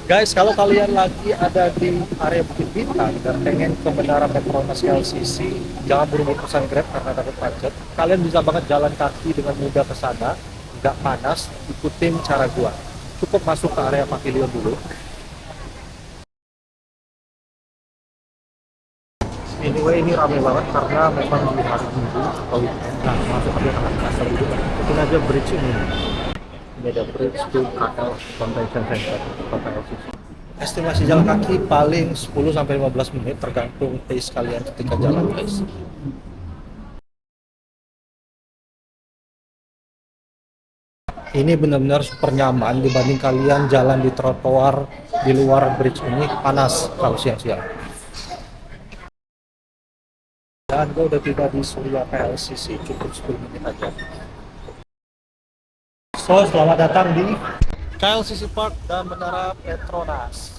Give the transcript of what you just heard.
Guys, kalau kalian lagi ada di area Bukit Bintang dan pengen ke Menara Petronas LCC, jangan buru-buru pesan Grab karena takut macet. Kalian bisa banget jalan kaki dengan mudah ke sana, nggak panas, ikutin cara gua. Cukup masuk ke area pavilion dulu. Anyway, ini rame banget karena memang di hari Minggu atau weekend. Nah, masuk ke belakang kasar dulu. Ikutin aja bridge ini. Ini ada bridge to KL Convention Center, Kota LCC. Estimasi jalan kaki paling 10 sampai 15 menit tergantung pace kalian ketika jalan, guys. Ini benar-benar super nyaman dibanding kalian jalan di trotoar di luar bridge ini panas kalau siang-siang. Dan gue udah tiba di Surya KLCC, cukup 10 menit aja. So, selamat datang di KLCC Park dan Menara Petronas.